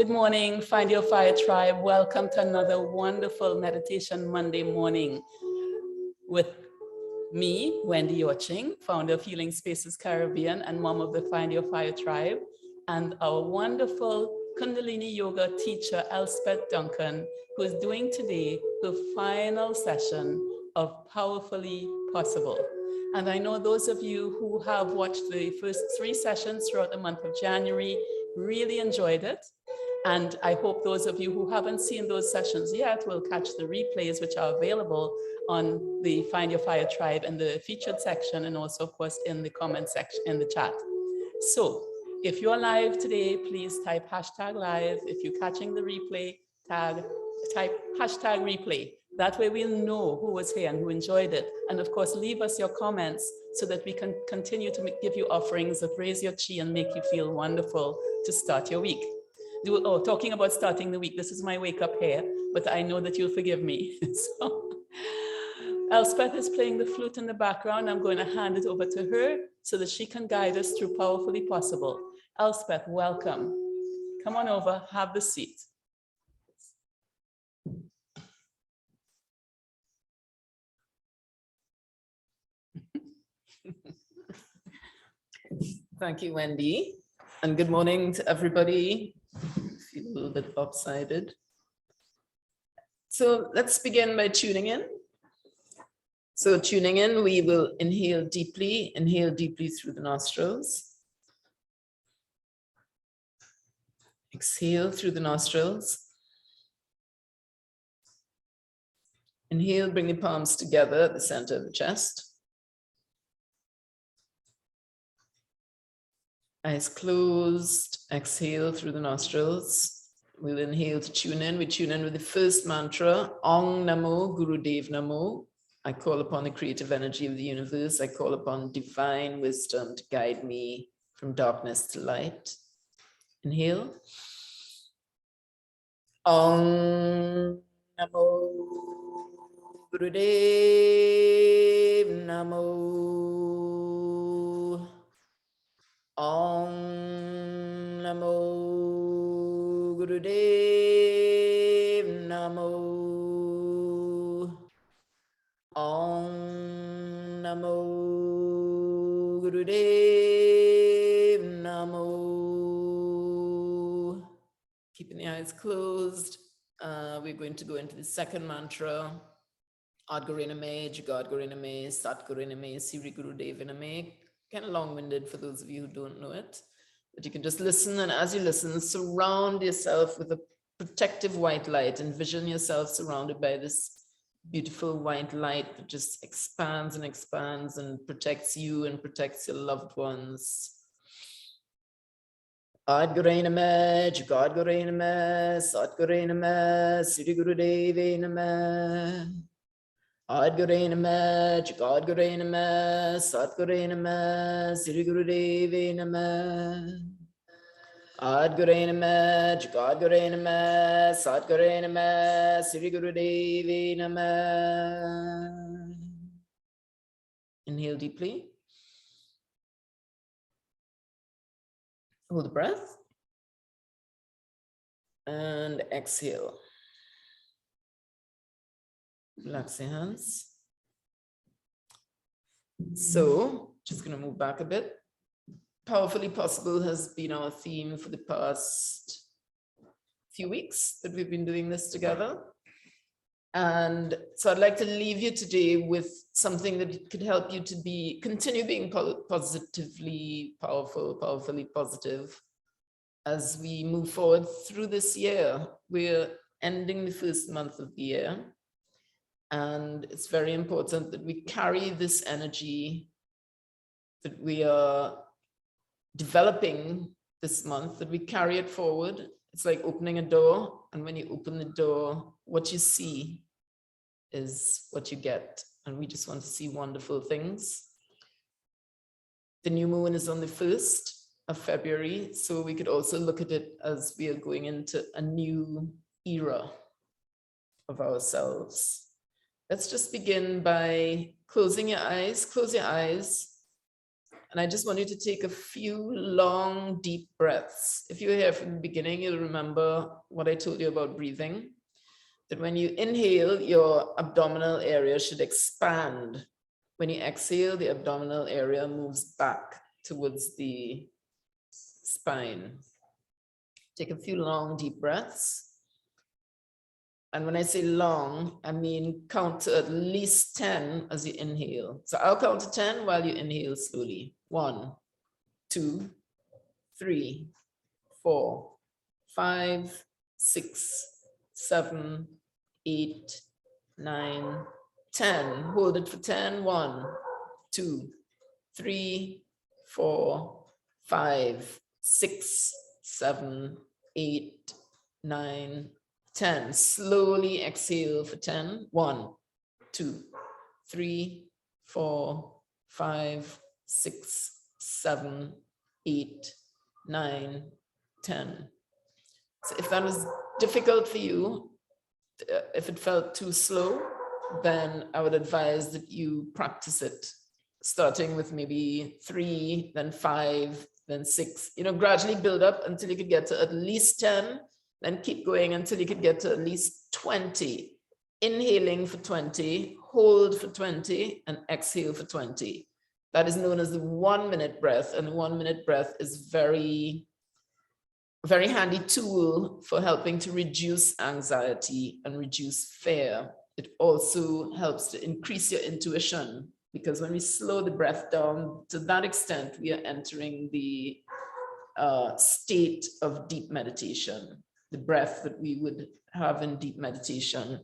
Good morning, Find Your Fire Tribe. Welcome to another wonderful Meditation Monday morning with me, Wendy Yorching, founder of Healing Spaces Caribbean and mom of the Find Your Fire Tribe, and our wonderful Kundalini Yoga teacher, Elspeth Duncan, who is doing today the final session of Powerfully Possible. And I know those of you who have watched the first 3 sessions throughout the month of January really enjoyed it. And I hope those of you who haven't seen those sessions yet will catch the replays, which are available on the Find Your Fire Tribe in the featured section, and also, of course, in the comment section in the chat. So if you're live today, please type #live. If you're catching the replay, type #replay. That way we'll know who was here and who enjoyed it. And of course, leave us your comments so that we can continue to give you offerings that raise your chi and make you feel wonderful to start your week. Oh, talking about starting the week, this is my wake up here, but I know that you'll forgive me. So, Elspeth is playing the flute in the background. I'm going to hand it over to her so that she can guide us through Powerfully Possible. Elspeth, welcome. Come on over, have the seat. Thank you, Wendy. And good morning to everybody. I feel a little bit lopsided. So let's begin by tuning in. So tuning in, we will inhale deeply through the nostrils. Exhale through the nostrils. Inhale, bring the palms together at the center of the chest. Eyes closed, exhale through the nostrils. We'll inhale to tune in. We tune in with the first mantra, Ong Namo Gurudev Namo. I call upon the creative energy of the universe. I call upon divine wisdom to guide me from darkness to light. Inhale. Ong Namo Gurudev Namo. Om Namo Gurudev Namo. Om Namo Gurudev Namo. Keeping the eyes closed, we're going to go into the second mantra. Adgariname, Jagadgariname, Satgariname, Siri Gurudeviname. Kind of long-winded for those of you who don't know it, but you can just listen, and as you listen, surround yourself with a protective white light. Envision yourself surrounded by this beautiful white light that just expands and expands and protects you and protects your loved ones. Adgariname, Jagadgariname, Satgariname, Siri Gurudeviname. Adgariname, Jagadgariname, Satgariname, Siri Gurudeviname. Adgariname, Jagadgariname, Satgariname, Siri Gurudeviname. Inhale deeply. Hold the breath. And exhale. Relax your hands. So, just going to move back a bit. Powerfully Possible has been our theme for the past few weeks that we've been doing this together. And so I'd like to leave you today with something that could help you to continue being positively powerful, powerfully positive as we move forward through this year. We're ending the first month of the year. And it's very important that we carry this energy that we are developing this month, that we carry it forward. It's like opening a door. And when you open the door, what you see is what you get. And we just want to see wonderful things. The new moon is on the 1st of February. So we could also look at it as we are going into a new era of ourselves. Let's just begin by closing your eyes. Close your eyes And I just want you to take a few long, deep breaths. If you were here from the beginning, you'll remember what I told you about breathing. That when you inhale, your abdominal area should expand. When you exhale, the abdominal area moves back towards the spine. Take a few long, deep breaths. And when I say long, I mean count to at least 10 as you inhale. So I'll count to 10 while you inhale slowly. 1, 2, 3, 4, 5, 6, 7, 8, 9, 10. Hold it for 10. 1, 2, 3, 4, 5, 6, 7, 8, 9, 10. Slowly exhale for 10. 1, 2, 3, 4, 5, 6, 7, 8, 9, 10. So if that was difficult for you, if it felt too slow, then I would advise that you practice it, starting with maybe 3, then 5, then 6, gradually build up until you could get to at least 10, then keep going until you could get to at least 20. Inhaling for 20, hold for 20, and exhale for 20. That is known as the 1-minute breath, and the 1-minute breath is very handy tool for helping to reduce anxiety and reduce fear. It also helps to increase your intuition, because when we slow the breath down to that extent, we are entering the state of deep meditation, the breath that we would have in deep meditation.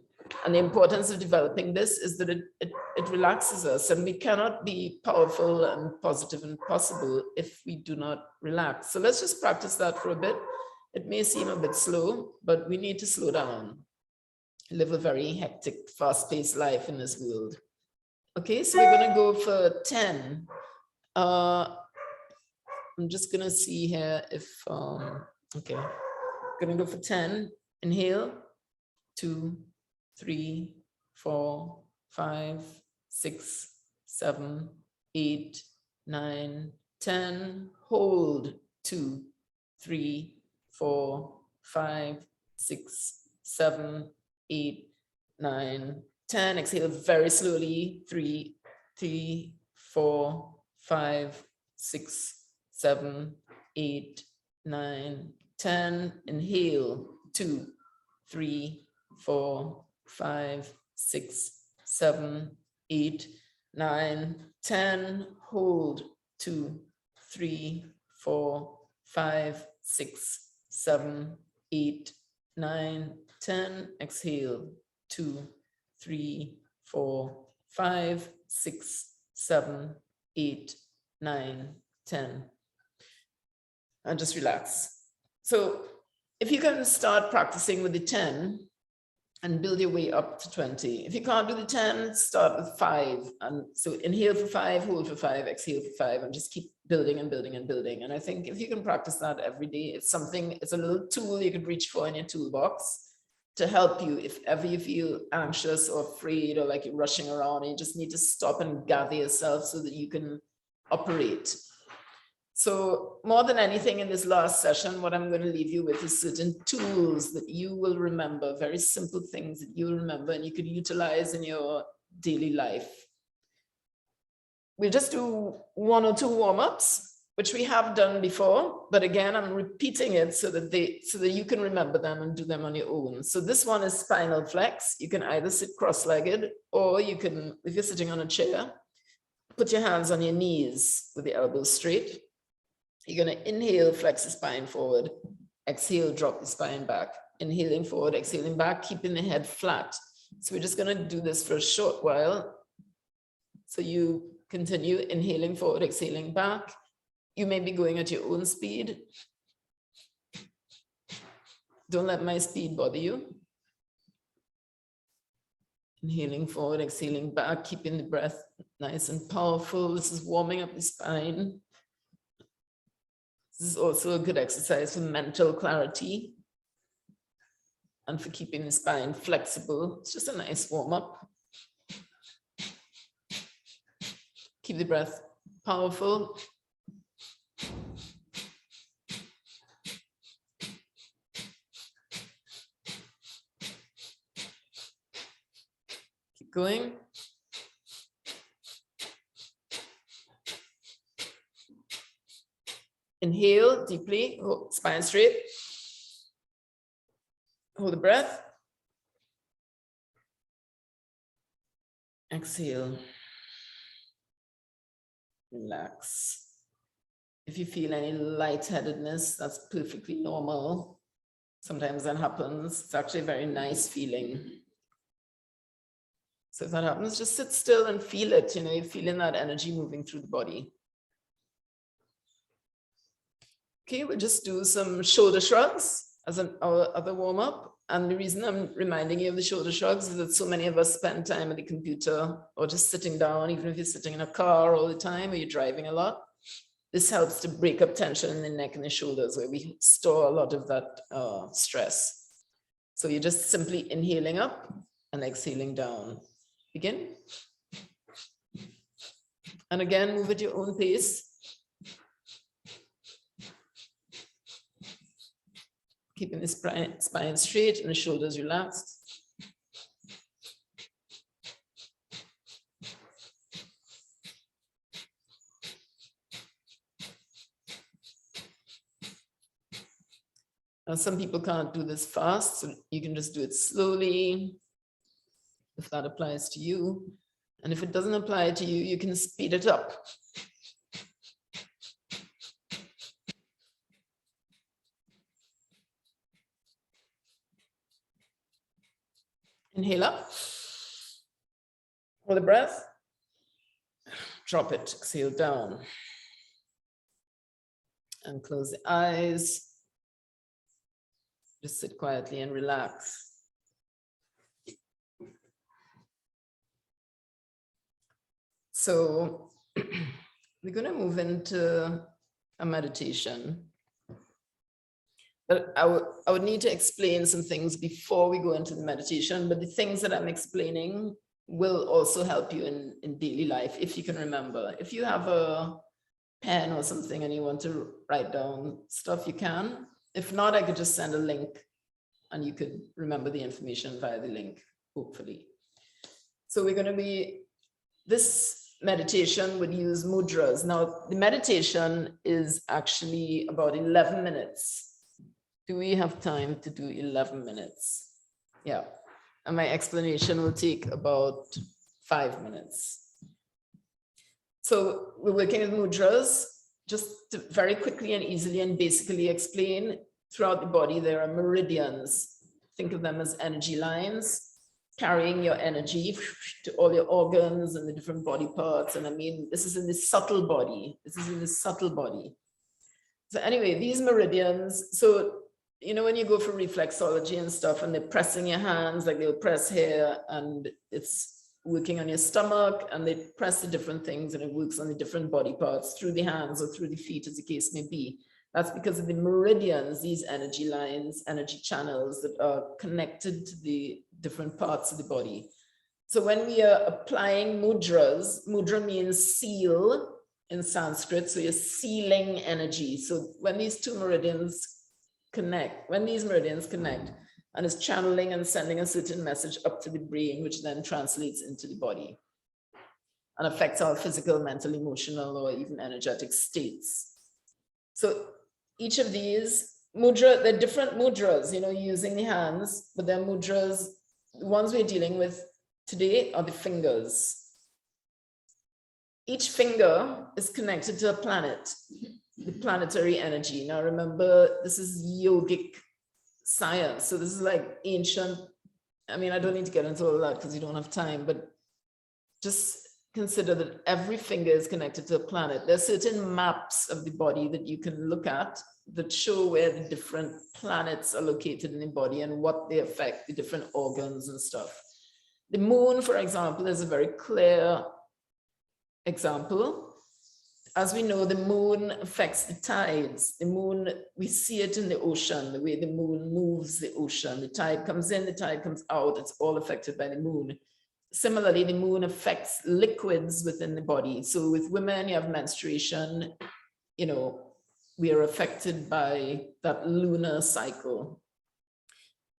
And the importance of developing this is that it relaxes us, and we cannot be powerful and positive and possible if we do not relax. So let's just practice that for a bit. It may seem a bit slow, but we need to slow down. Live a very hectic, fast-paced life in this world. Okay, so we're going to go for 10. I'm just going to see here if, okay, going to go for 10. Inhale, 2, 3, 4, 5, 6, 7, 8, 9, 10. Hold, 2, 3, 4, 5, 6, 7, 8, 9, 10. Exhale very slowly. 3, 4, 5, 6, 7, 8, 9, 10. Inhale. 2, 3, 4, 5, 6, 7, 8, 9, 10. Hold. 2, 3, 4, 5, 6, 7, 8, 9, 10. Exhale. 2, 3, 4, 5, 6, 7, 8, 9, 10. And just relax. So if you can start practicing with the 10 and build your way up to 20. If you can't do the 10, start with 5. And so inhale for 5, hold for 5, exhale for 5, and just keep building and building and building. And I think if you can practice that every day, it's a little tool you could reach for in your toolbox to help you if ever you feel anxious or afraid or like you're rushing around, and you just need to stop and gather yourself so that you can operate. So more than anything in this last session, what I'm going to leave you with is certain tools that you will remember, very simple things that you'll remember and you could utilize in your daily life. We'll just do 1 or 2 warm-ups, which we have done before, but again, I'm repeating it so that you can remember them and do them on your own. So this one is Spinal Flex. You can either sit cross-legged, or you can, if you're sitting on a chair, put your hands on your knees with the elbows straight. You're going to inhale, flex the spine forward. Exhale, drop the spine back. Inhaling forward, exhaling back, keeping the head flat. So we're just going to do this for a short while. So you continue inhaling forward, exhaling back. You may be going at your own speed. Don't let my speed bother you. Inhaling forward, exhaling back, keeping the breath nice and powerful. This is warming up the spine. This is also a good exercise for mental clarity and for keeping the spine flexible. It's just a nice warm up. Keep the breath powerful. Keep going. Inhale deeply, spine straight. Hold the breath. Exhale. Relax. If you feel any lightheadedness, that's perfectly normal. Sometimes that happens. It's actually a very nice feeling. So if that happens, just sit still and feel it. You know, you're feeling that energy moving through the body. Okay, we'll just do some shoulder shrugs as our other warm-up. And the reason I'm reminding you of the shoulder shrugs is that so many of us spend time at the computer or just sitting down, even if you're sitting in a car all the time or you're driving a lot. This helps to break up tension in the neck and the shoulders where we store a lot of that stress. So you're just simply inhaling up and exhaling down. Begin. And again, move at your own pace. Keeping the spine straight and the shoulders relaxed. Now, some people can't do this fast, so you can just do it slowly, if that applies to you. And if it doesn't apply to you, you can speed it up. Inhale up. Hold the breath. Drop it. Exhale down. And close the eyes. Just sit quietly and relax. So we're going to move into a meditation. But I would need to explain some things before we go into the meditation, but the things that I'm explaining will also help you in daily life, if you can remember. If you have a pen or something and you want to write down stuff, you can. If not, I could just send a link and you could remember the information via the link, hopefully. So we're going to be, this meditation would use mudras. Now, the meditation is actually about 11 minutes. Do we have time to do 11 minutes? Yeah. And my explanation will take about 5 minutes. So we're working with mudras. Just to very quickly and easily and basically explain, throughout the body, there are meridians. Think of them as energy lines, carrying your energy to all your organs and the different body parts. And I mean, this is in the subtle body. This is in the subtle body. So anyway, these meridians, so, you know, when you go for reflexology and stuff and they're pressing your hands, like they'll press here and it's working on your stomach, and they press the different things and it works on the different body parts through the hands or through the feet, as the case may be. That's because of the meridians, these energy lines, energy channels that are connected to the different parts of the body. So when we are applying mudras, mudra means seal in Sanskrit, so you're sealing energy. So when these two meridians connect, and is channeling and sending a certain message up to the brain, which then translates into the body and affects our physical, mental, emotional, or even energetic states. So each of these mudra, they're different mudras, you know, using the hands, but they're mudras. The ones we're dealing with today are the fingers. Each finger is connected to a planet, the planetary energy. Now remember, this is yogic science. So this is like ancient. I mean, I don't need to get into all that because you don't have time, but just consider that every finger is connected to a planet. There are certain maps of the body that you can look at that show where the different planets are located in the body and what they affect, the different organs and stuff. The moon, for example, is a very clear example. As we know, the moon affects the tides. The moon, we see it in the ocean, the way the moon moves the ocean. The tide comes in, the tide comes out. It's all affected by the moon. Similarly, the moon affects liquids within the body. So with women, you have menstruation, you know, we are affected by that lunar cycle.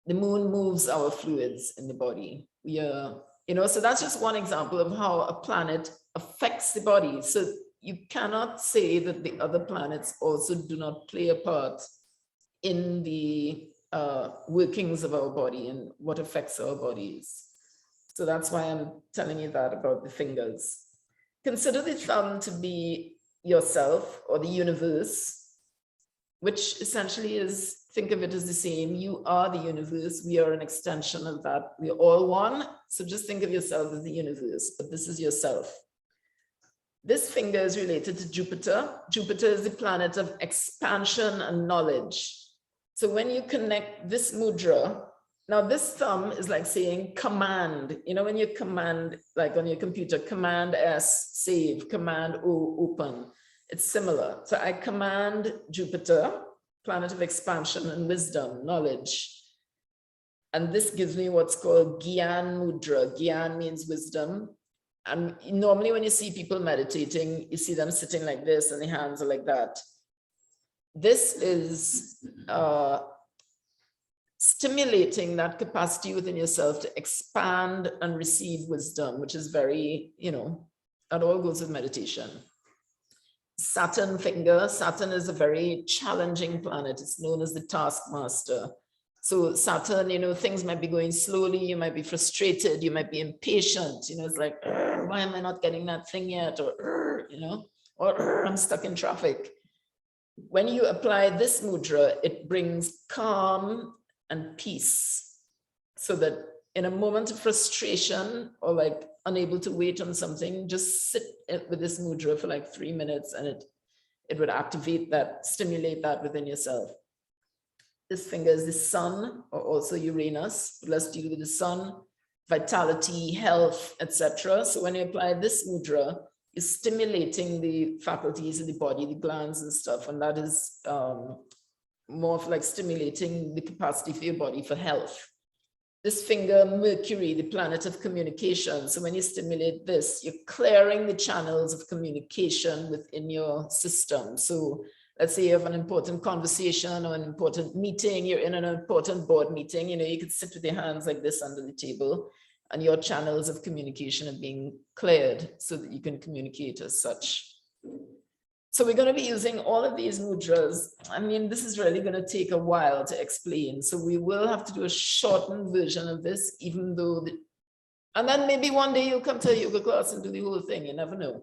The moon moves our fluids in the body. We are, so that's just one example of how a planet affects the body. So you cannot say that the other planets also do not play a part in the workings of our body and what affects our bodies. So that's why I'm telling you that about the fingers. Consider the thumb to be yourself or the universe, which essentially is, think of it as the same. You are the universe. We are an extension of that. We're all one. So just think of yourself as the universe, but this is yourself. This finger is related to Jupiter. Jupiter is the planet of expansion and knowledge. So when you connect this mudra, now this thumb is like saying command. When you command, like on your computer, command S, save, command O, open. It's similar. So I command Jupiter, planet of expansion and wisdom, knowledge. And this gives me what's called Gyan Mudra. Gyan means wisdom. And normally when you see people meditating, you see them sitting like this and the hands are like that. This is stimulating that capacity within yourself to expand and receive wisdom, which is very, that all goes with meditation. Saturn finger. Saturn is a very challenging planet. It's known as the taskmaster. So Saturn, things might be going slowly. You might be frustrated. You might be impatient. It's like, why am I not getting that thing yet? Or, or I'm stuck in traffic. When you apply this mudra, it brings calm and peace. So that in a moment of frustration or like unable to wait on something, just sit with this mudra for like 3 minutes and it would activate that, stimulate that within yourself. This finger is the sun or also Uranus. Let's deal with the sun, vitality, health, etc. So when you apply this mudra, you're stimulating the faculties of the body, the glands and stuff. And that is more of like stimulating the capacity for your body for health. This finger, Mercury, the planet of communication. So when you stimulate this, you're clearing the channels of communication within your system. So let's say you have an important conversation or an important meeting, you're in an important board meeting, you could sit with your hands like this under the table and your channels of communication are being cleared so that you can communicate as such. So we're going to be using all of these mudras. This is really going to take a while to explain. So we will have to do a shortened version of this, even though, and then maybe one day you'll come to a yoga class and do the whole thing. You never know.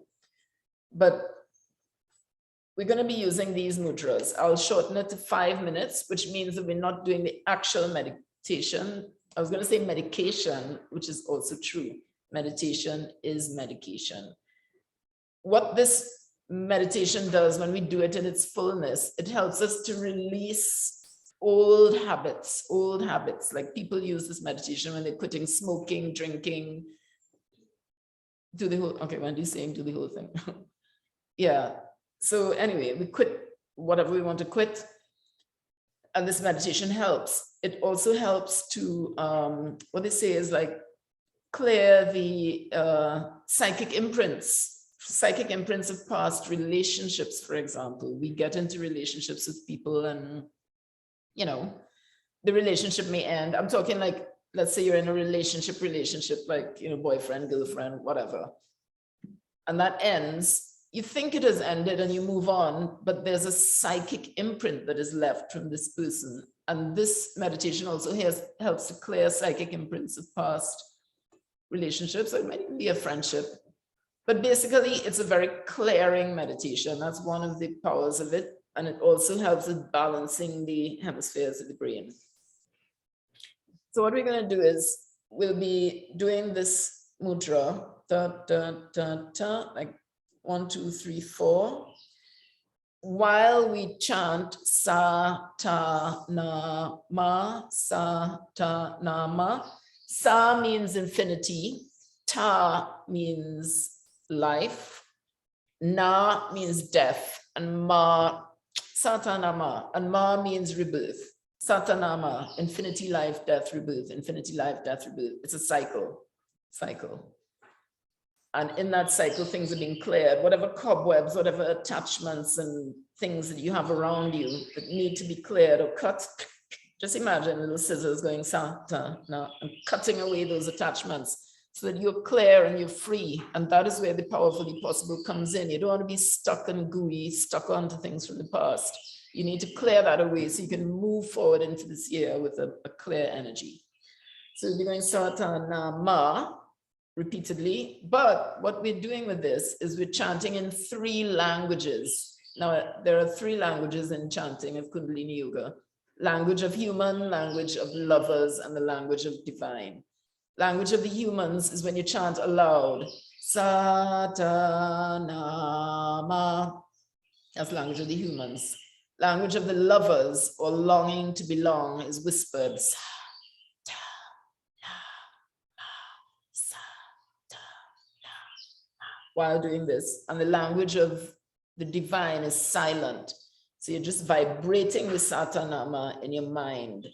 But we're going to be using these mudras. I'll shorten it to 5 minutes, which means that we're not doing the actual meditation. I was going to say medication, which is also true. Meditation is medication. What this meditation does when we do it in its fullness, it helps us to release old habits. Like people use this meditation when they're quitting smoking, drinking, do the whole, okay, Wendy's saying do the whole thing. Yeah. So anyway, we quit whatever we want to quit. And this meditation helps. It also helps to, what they say is like clear the psychic imprints of past relationships, for example. We get into relationships with people and, the relationship may end. I'm talking like, let's say you're in a relationship, like, boyfriend, girlfriend, whatever. And that ends. You think it has ended and you move on, but there's a psychic imprint that is left from this person. And this meditation also helps to clear psychic imprints of past relationships. It might even be a friendship. But basically, it's a very clearing meditation. That's one of the powers of it. And it also helps with balancing the hemispheres of the brain. So what we're going to do is we'll be doing this mudra, like 1, 2, 3, 4, while we chant sa ta na ma, sa ta na ma. Sa means infinity, ta means life, na means death, and ma, satanama, and ma means rebirth. Satanama, infinity, life, death, rebirth, infinity, life, death, rebirth. It's a cycle. And in that cycle, things are being cleared, whatever cobwebs, whatever attachments and things that you have around you that need to be cleared or cut. Just imagine little scissors going and cutting away those attachments so that you're clear and you're free. And that is where the powerfully possible comes in. You don't want to be stuck and gooey, stuck onto things from the past. You need to clear that away so you can move forward into this year with a clear energy. So we'll be going Satanama repeatedly. But what we're doing with this is we're chanting in 3 languages. Now, there are 3 languages in chanting of Kundalini Yoga. Language of human, language of lovers, and the language of divine. Language of the humans is when you chant aloud. Satanama. That's language of the humans. Language of the lovers or longing to belong is whispered. While doing this. And the language of the divine is silent. So you're just vibrating the Satanama in your mind.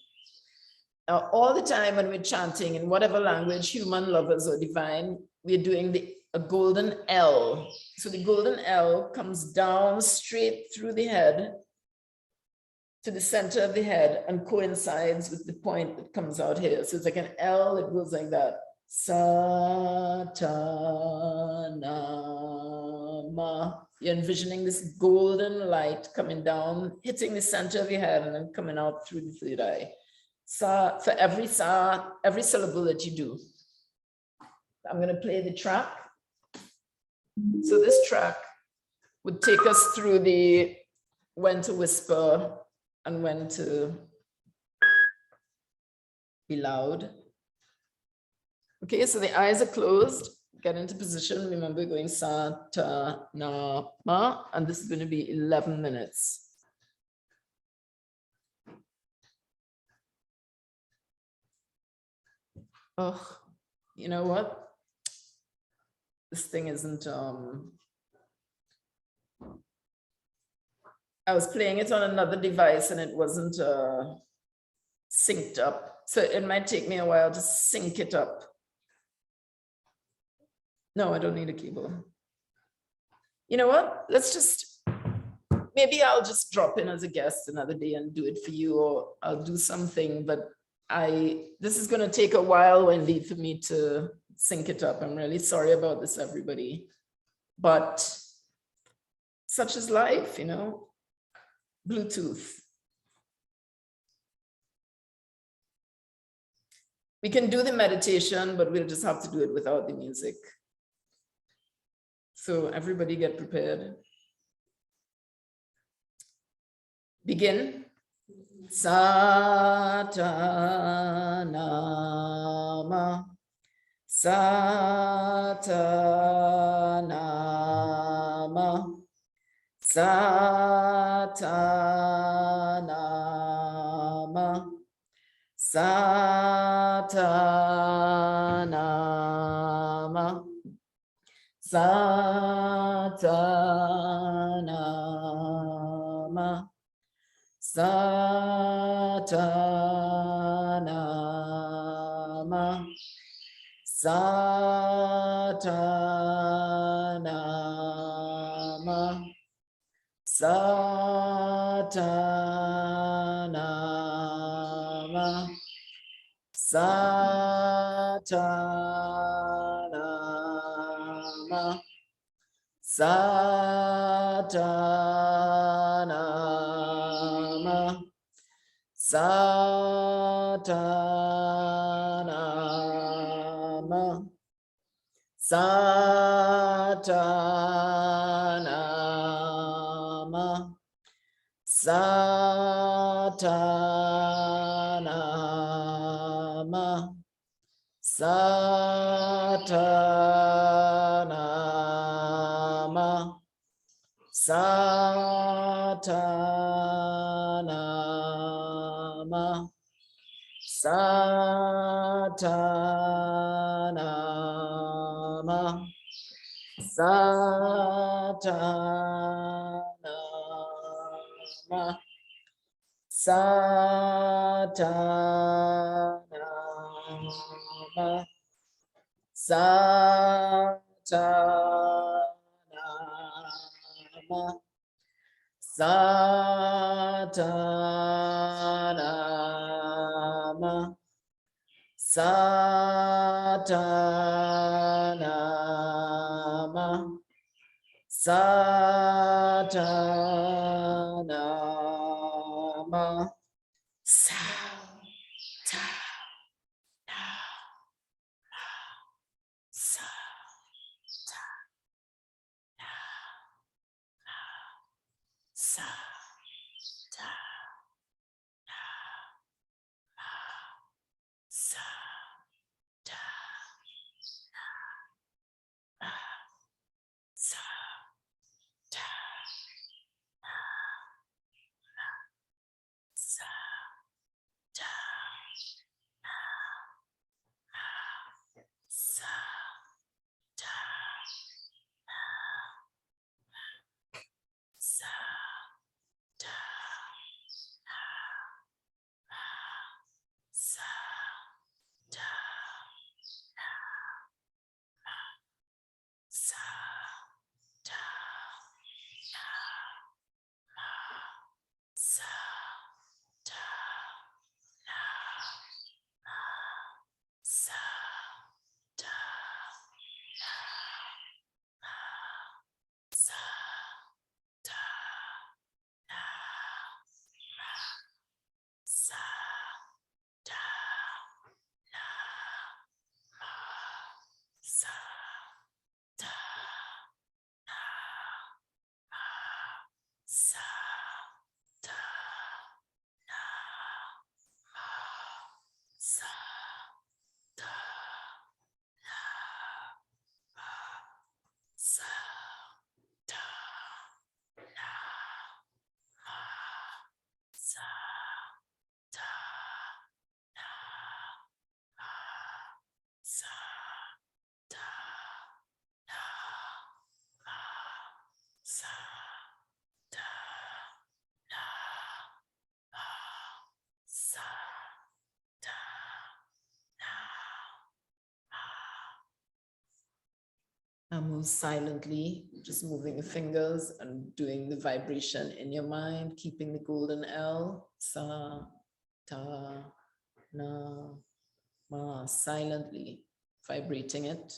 Now, all the time when we're chanting in whatever language, human, lovers, or divine, we're doing a golden L. So the golden L comes down straight through the head to the center of the head and coincides with the point that comes out here. So it's like an L, it goes like that. Satanama. You're envisioning this golden light coming down, hitting the center of your head and then coming out through the third eye. Sa, for every syllable that you do. I'm going to play the track. So this track would take us through the when to whisper and when to be loud. Okay, so the eyes are closed. Get into position. Remember going Satanama, and this is going to be 11 minutes. Oh, you know what? This thing isn't, I was playing it on another device and it wasn't synced up. So it might take me a while to sync it up. No, I don't need a keyboard. You know what? Maybe I'll just drop in as a guest another day and do it for you, or I'll do something, but this is going to take a while, Wendy, for me to sync it up. I'm really sorry about this, everybody. But such is life, you know, Bluetooth. We can do the meditation, but we'll just have to do it without the music. So everybody get prepared. Begin. Satanama. Satanama. Satanama. Satanama. Satanama. Satanama. Satanama. Satanama. Satanama. Satanama. Satanama. Satanama. Satanama. Satanama. Satanama. Satanama. Satanama. Satanama. Satanama. Satanama. Satanama. Satanama. Now move silently, just moving the fingers and doing the vibration in your mind, keeping the golden L, sa, ta, na, ma, silently vibrating it.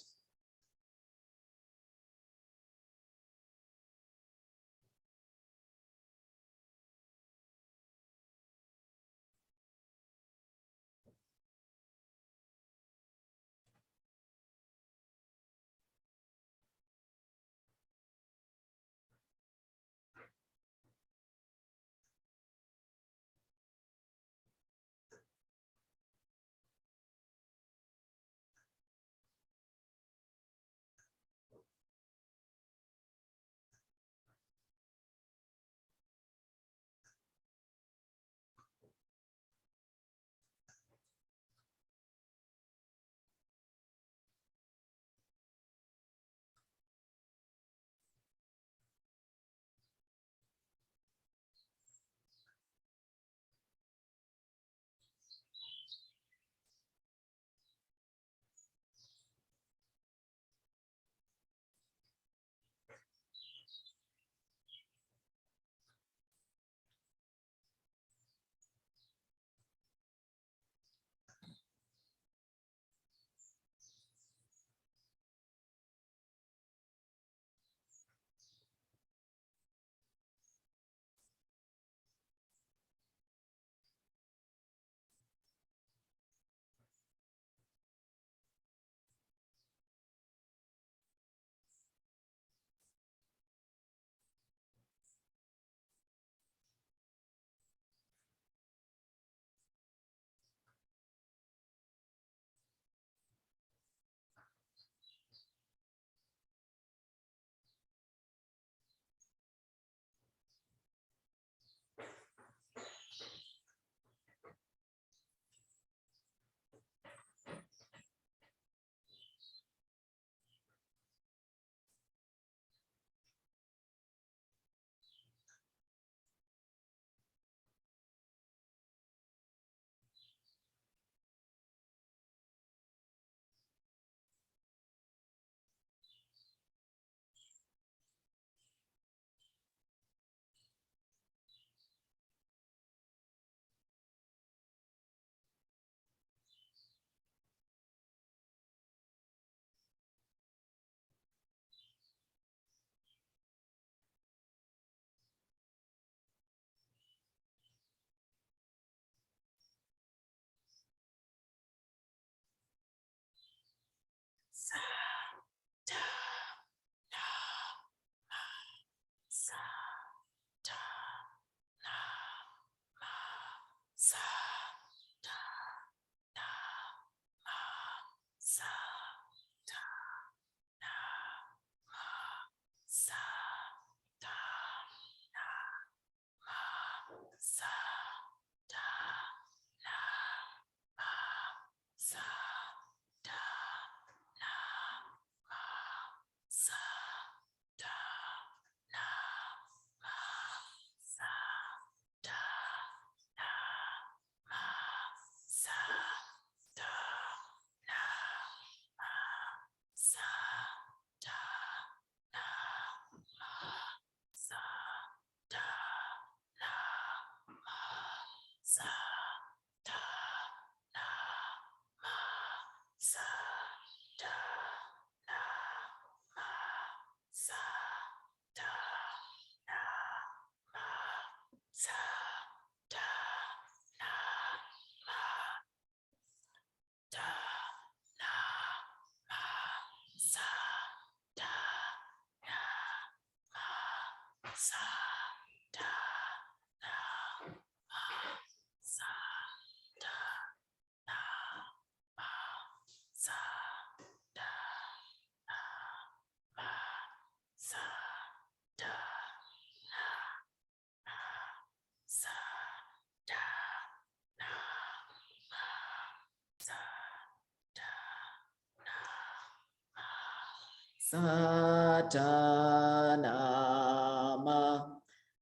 Satanama,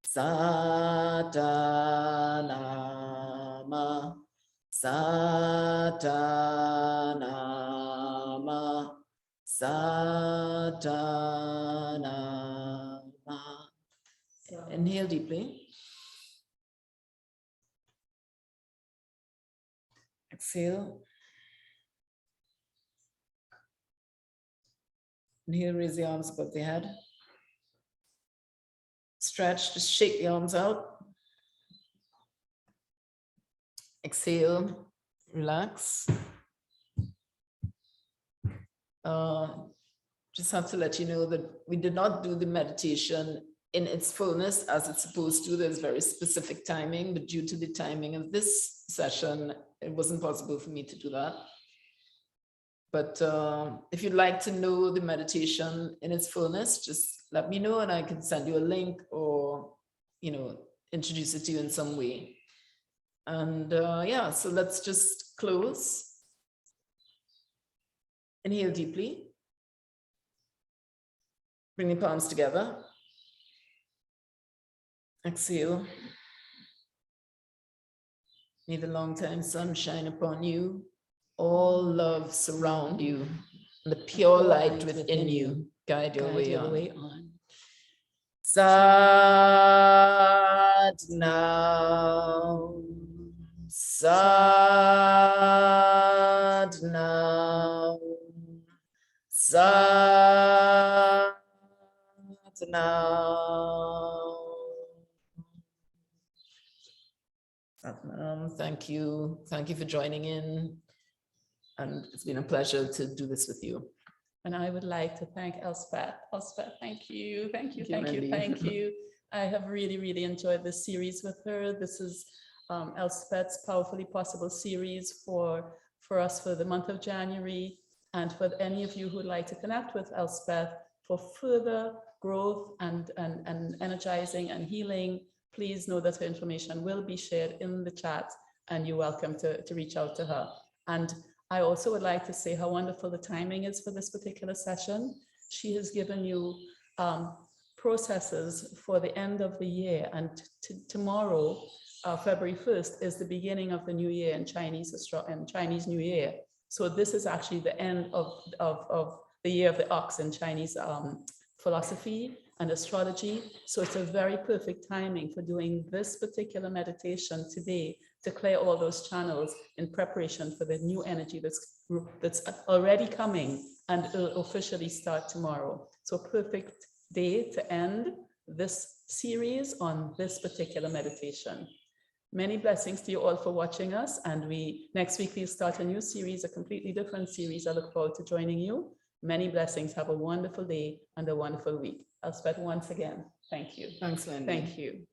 Satanama, Satanama, Satanama. Inhale deeply. Exhale. Inhale, raise the arms above the head. Stretch, just shake the arms out. Exhale, relax. Just have to let you know that we did not do the meditation in its fullness as it's supposed to. There's very specific timing, but due to the timing of this session, it wasn't possible for me to do that. But if you'd like to know the meditation in its fullness, just let me know and I can send you a link or, introduce it to you in some way. And yeah, so let's just close. Inhale deeply. Bring the palms together. Exhale. May the long-time sun shine upon you. All love surround you. And the pure light within you guide your way on. Sat now. Sat now. Sat now. Thank you. Thank you for joining in. And it's been a pleasure to do this with you. And I would like to thank Elspeth. Elspeth, thank you. Thank you. I have really, really enjoyed this series with her. This is Elspeth's Powerfully Possible series for us for the month of January. And for any of you who would like to connect with Elspeth for further growth and energizing and healing, please know that her information will be shared in the chat and you're welcome to reach out to her. And I also would like to say how wonderful the timing is for this particular session. She has given you processes for the end of the year, and tomorrow, February 1st, is the beginning of the new year in Chinese New Year. So this is actually the end of the year of the ox in Chinese philosophy and astrology. So it's a very perfect timing for doing this particular meditation today to clear all those channels in preparation for the new energy that's already coming and will officially start tomorrow. So perfect day to end this series on this particular meditation. Many blessings to you all for watching us. And next week we'll start a new series, a completely different series. I look forward to joining you. Many blessings. Have a wonderful day and a wonderful week. Elspeth, once again, thank you. Thanks, Wendy. Thank you.